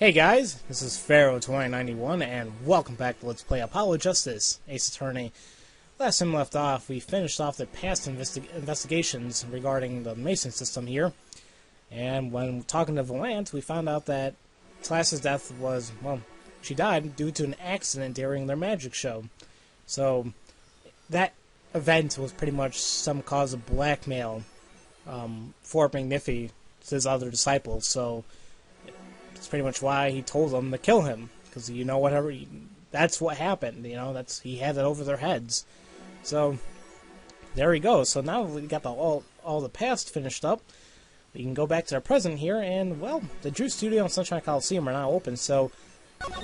Hey guys, this is Pharaoh 2091 and welcome back to Let's Play Apollo Justice, Ace Attorney. Last time we left off, we finished off the past investigations regarding the Mason system here. And when talking to Valant, we found out that Thalassa's death was, well, she died due to an accident during their magic show. So, that event was pretty much some cause of blackmail for Magnifi to his other disciples, so that's pretty much why he told them to kill him, because that's what happened. He had that over their heads. So there we go. So now we got all the past finished up. We can go back to our present here, and well, the Juice Studio and Sunshine Coliseum are now open. So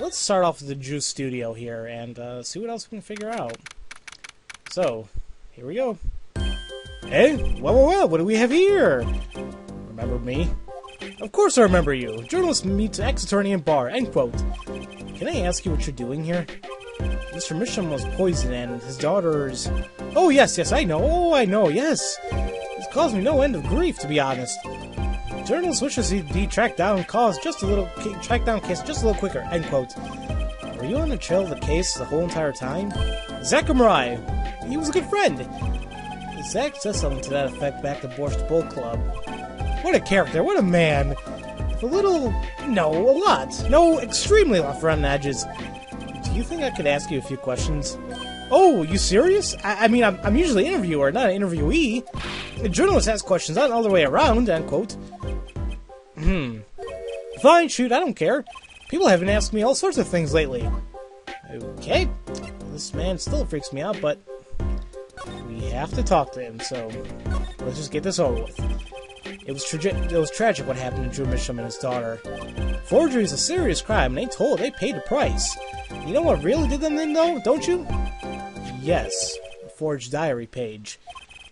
let's start off with the Juice Studio here and see what else we can figure out. So here we go. Hey, well, what do we have here? Remember me? Of course I remember you. Journalist meets ex-attorney in bar. End quote. Can I ask you what you're doing here? Mr. Misham was poisoned and his daughter's... Oh, yes, I know. Oh, I know, yes. It's caused me no end of grief, to be honest. Journalist wishes he'd track down case just a little quicker. End quote. Were you on the trail of the case the whole entire time? Gramarye. He was a good friend. Zach says something to that effect back to Borche Club. What a character, what a man. A lot. No, extremely rough around the edges. Do you think I could ask you a few questions? Oh, you serious? I mean, I'm usually an interviewer, not an interviewee. A journalist asks questions, not all the way around, end quote. Fine, shoot, I don't care. People have been asking me all sorts of things lately. Okay. This man still freaks me out, but we have to talk to him, so let's just get this over with. It was tragic what happened to Drew Misham and his daughter. Forgery is a serious crime, and they paid the price. You know what really did them in, though, don't you? Yes, a forged diary page.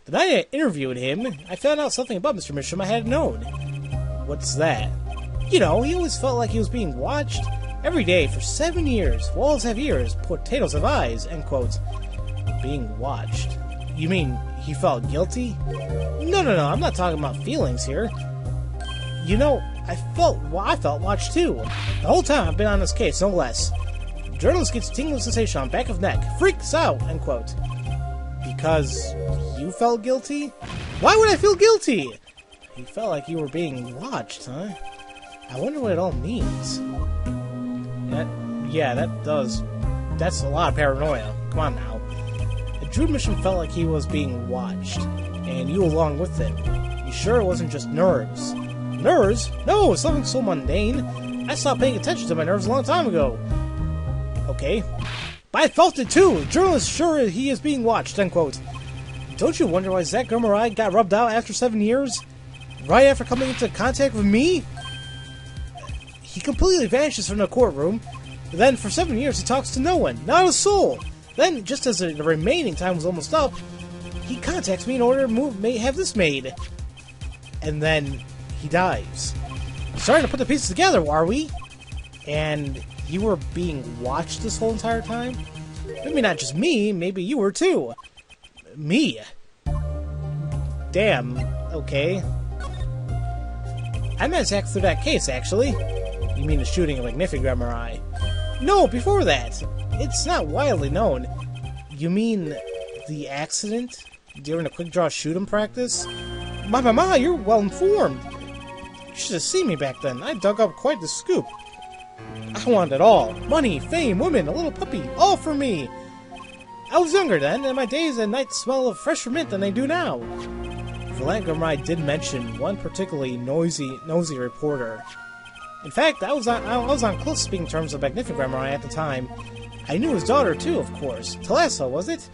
The night I interviewed him, I found out something about Mr. Misham I hadn't known. What's that? You know, he always felt like he was being watched. Every day for 7 years. Walls have ears, potatoes have eyes, end quote. Being watched. You mean he felt guilty? No, I'm not talking about feelings here. You know, I felt watched too. The whole time I've been on this case, no less. The journalist gets tingling sensation on back of neck. Freaks out, end quote. Because you felt guilty? Why would I feel guilty? You felt like you were being watched, huh? I wonder what it all means. That's a lot of paranoia. Come on now. Drew Misham felt like he was being watched, and you along with him. You sure it wasn't just nerves? Nerves? No, it's something so mundane. I stopped paying attention to my nerves a long time ago. Okay. But I felt it too! The journalist sure he is being watched, end quote. Don't you wonder why Zach Gramarye got rubbed out after 7 years? Right after coming into contact with me? He completely vanishes from the courtroom, but then for 7 years he talks to no one, not a soul. Then, just as the remaining time was almost up, he contacts me in order to have this made. And then, he dies. We're starting to put the pieces together, are we? And you were being watched this whole entire time? Maybe not just me, maybe you were too. Me? Damn, okay. I met Zach through that case, actually. You mean the shooting of Magnifi Gramarye? No, before that. It's not widely known. You mean the accident during the quick draw shoot-'em practice? My, you're well informed. You should have seen me back then. I dug up quite the scoop. I wanted it all. Money, fame, women, a little puppy, all for me. I was younger then, and my days and nights smell of fresher mint than they do now. Gramarye did mention one particularly nosy reporter. In fact, I was on close speaking terms with Magnifi Gramarye at the time. I knew his daughter, too, of course. Thalassa, was it?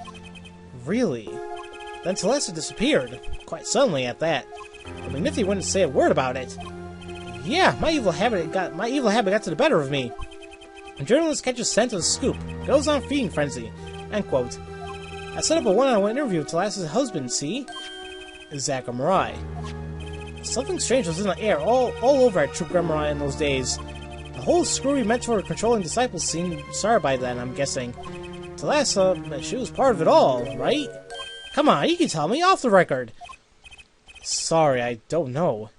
Really? Then Thalassa disappeared. Quite suddenly, at that. But Magnifi wouldn't say a word about it. Yeah, my evil habit got to the better of me. A journalist catches scent of the scoop. Goes on feeding frenzy. End quote. I set up a one-on-one interview with Thalassa's husband, see? Zach Gramarye. Something strange was in the air all over at Troop Gramarye in those days. The whole screwy mentor-controlling disciples seemed sorry by then, I'm guessing. Thalassa, she was part of it all, right? Come on, you can tell me off the record. Sorry, I don't know.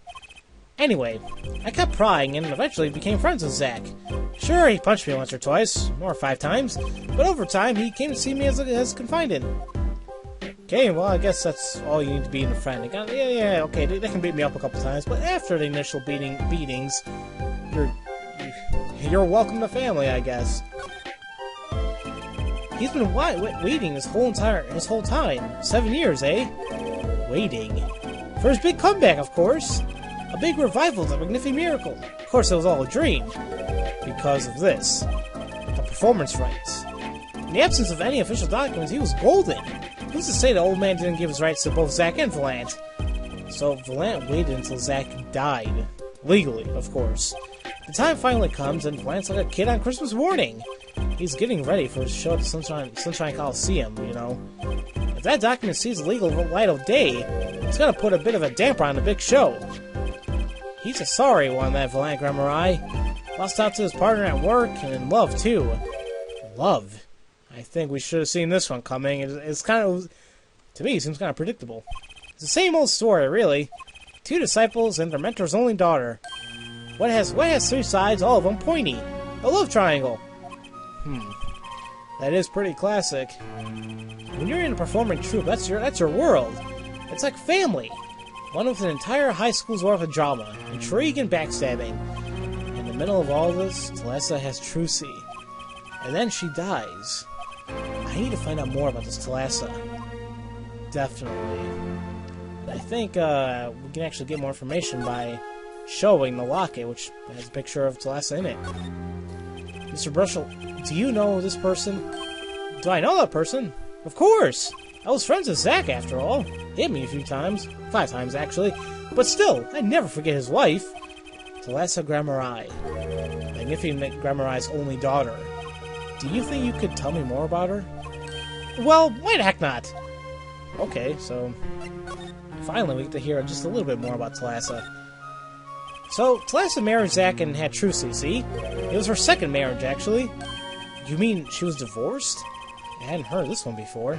Anyway, I kept prying and eventually became friends with Zack. Sure, he punched me once or twice, or 5 times, but over time he came to see me as a confidant. Okay, well, I guess that's all you need to be in a friend. Yeah, okay, they can beat me up a couple times, but after the initial beatings, you're welcome to family, I guess. He's been waiting his whole time. 7 years, eh? Waiting. For his big comeback, of course. A big revival of the Magnificent Miracle. Of course, it was all a dream. Because of this. The performance rights. In the absence of any official documents, he was golden. Who's to say the old man didn't give his rights to both Zack and Valant? So Valant waited until Zack died. Legally, of course. The time finally comes, and Valant's like a kid on Christmas morning. He's getting ready for his show at the Sunshine Coliseum, you know. If that document sees the legal light of day, it's gonna put a bit of a damper on the big show. He's a sorry one, that Valant Gramarye. Lost out to his partner at work, and in love, too. Love. I think we should have seen this one coming. It's kind of, to me, it seems kind of predictable. It's the same old story, really. 2 disciples and their mentor's only daughter. What has 3 sides, all of them pointy? A love triangle. That is pretty classic. When you're in a performing troupe, that's your world. It's like family. One with an entire high school's worth of drama, intrigue, and backstabbing. In the middle of all this, Thalassa has Trucy. And then she dies. I need to find out more about this Thalassa. Definitely. I think we can actually get more information by showing the locket, which has a picture of Thalassa in it. Mr. Brushel, do you know this person? Do I know that person? Of course! I was friends with Zack, after all. Hit me a few times. 5 times, actually. But still, I'd never forget his wife. Thalassa Gramarye. Magnificent Gramarye's only daughter. Do you think you could tell me more about her? Well, why the heck not? Okay, so finally we get to hear just a little bit more about Thalassa. So, Thalassa married Zack and had Trucy, see? It was her second marriage, actually. You mean she was divorced? I hadn't heard this one before.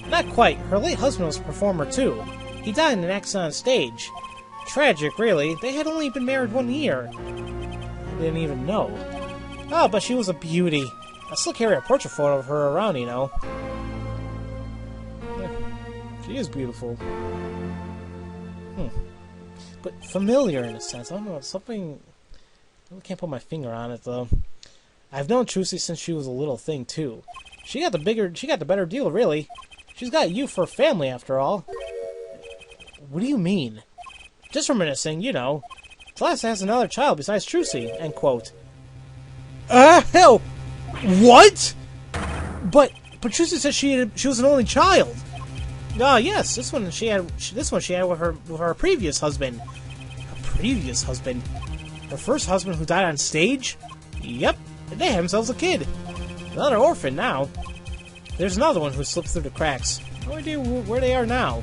Not quite. Her late husband was a performer, too. He died in an accident on stage. Tragic, really. They had only been married 1 year. I didn't even know. Oh, but she was a beauty. I still carry a portrait photo of her around, you know. Yeah, she is beautiful. But familiar in a sense. I don't know, something... I can't put my finger on it, though. I've known Trucy since she was a little thing, too. She got the better deal, really. She's got you for family, after all. What do you mean? Just reminiscing, you know. Thalassa has another child besides Trucy, end quote. Hell! What? But Trucy said she was an only child. Ah, yes, this one she had with her previous husband. Her previous husband? Her first husband who died on stage? Yep, they had themselves a kid. Another orphan now. There's another one who slipped through the cracks. No idea where they are now.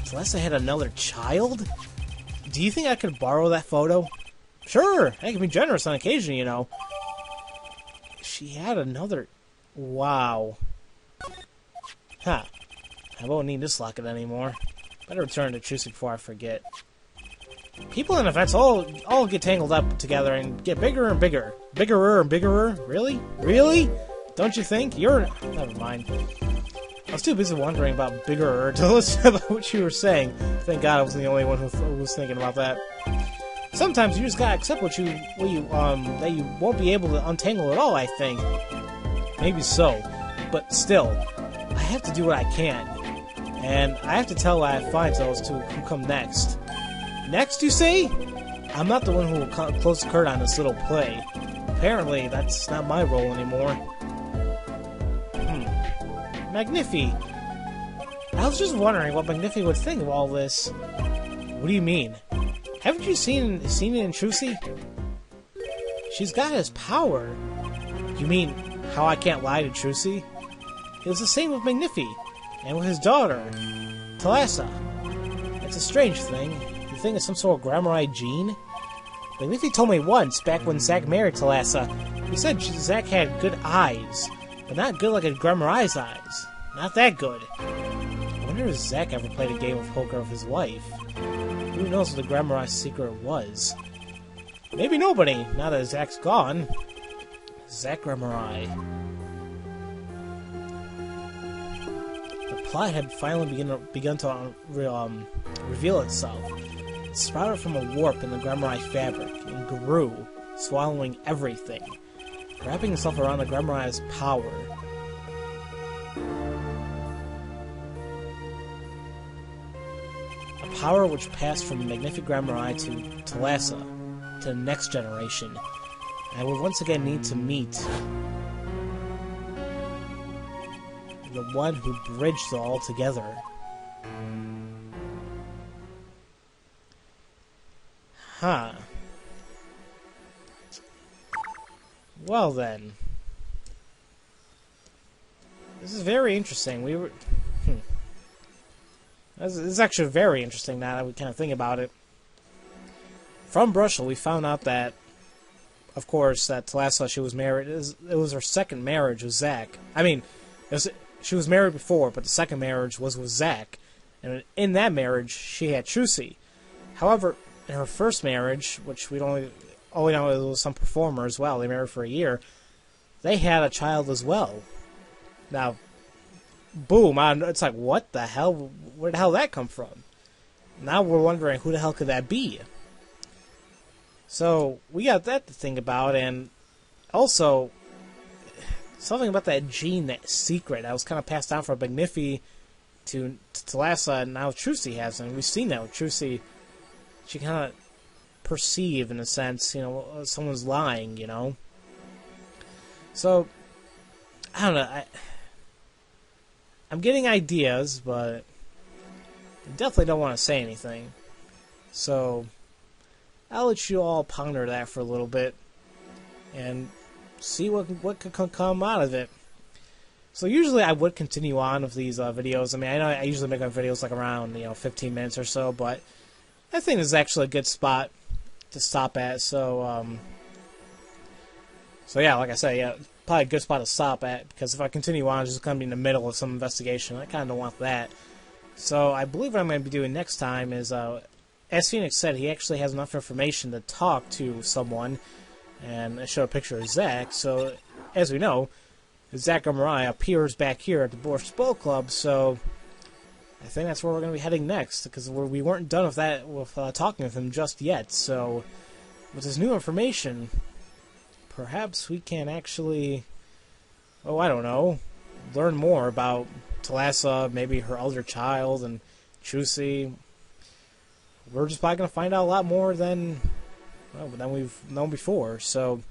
Thalassa had another child? Do you think I could borrow that photo? Sure, I can be generous on occasion, you know. She had another... Wow. Huh. I won't need this locket anymore. Better return to Trucy before I forget. People in events all get tangled up together and get bigger and bigger. Biggerer and biggerer? Really? Really? Don't you think? Never mind. I was too busy wondering about biggerer to listen to what you were saying. Thank God I wasn't the only one who was thinking about that. Sometimes you just gotta accept that you won't be able to untangle it all, I think. Maybe so. But still, I have to do what I can. And I have to tell what I find those who come next. Next, you say? I'm not the one who will close the curtain on this little play. Apparently, that's not my role anymore. Magnifi. I was just wondering what Magnifi would think of all this. What do you mean? Haven't you seen it in Trucy? She's got his power. You mean how I can't lie to Trucy? It was the same with Magnifi, and with his daughter, Thalassa. It's a strange thing. You think it's some sort of Gramarye gene? Magnifi told me once, back when Zack married Thalassa, he said Zack had good eyes, but not good like a Gramarye's eyes. Not that good. I wonder if Zack ever played a game of poker with his wife. Who knows what the Gramarye secret was? Maybe nobody, now that Zack's gone. Zack Gramarye. The plot had finally begun to reveal itself. It sprouted from a warp in the Gramarye fabric and grew, swallowing everything, wrapping itself around the Gramarye's power. A power which passed from magnificent Gramarye to Thalassa, to the next generation. I will once again need to meet the one who bridged it all together. Huh. Well then. This is very interesting. This is actually very interesting now that we kind of think about it. From Brushel, we found out that, of course, that Thalassa, she was married. It was her second marriage with Zack. I mean, she was married before, but the second marriage was with Zack. And in that marriage, she had Nosy. However, in her first marriage, which all we know it was some performer as well, they married for a year, they had a child as well. Now, boom, it's like, what the hell? Where the hell did that come from? Now we're wondering, who the hell could that be? So, we got that to think about, and also, something about that gene, that secret, that was kind of passed down from Magnifi to Thalassa, and now Nosy has it. And we've seen that with Nosy. She kind of perceive, in a sense, someone's lying, So, I don't know, I'm getting ideas, but I definitely don't want to say anything. So, I'll let you all ponder that for a little bit and see what could come out of it. So usually I would continue on with these videos. I mean, I know I usually make my videos like around 15 minutes or so, but I think this is actually a good spot to stop at. So yeah, like I say, yeah, probably a good spot to stop at, because if I continue on, it's just going to be in the middle of some investigation. I kind of don't want that. So I believe what I'm going to be doing next time is, as Phoenix said, he actually has enough information to talk to someone and show a picture of Zack. So, as we know, Zack Gramarye appears back here at the Borche Club, so I think that's where we're going to be heading next, because we weren't done with that, with talking with him just yet. So, with this new information, perhaps we can actually, I don't know, learn more about Thalassa, maybe her elder child, and Nosy. We're just probably going to find out a lot more than we've known before. So,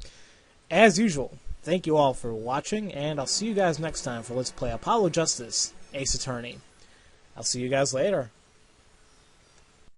as usual, thank you all for watching, and I'll see you guys next time for Let's Play Apollo Justice, Ace Attorney. I'll see you guys later.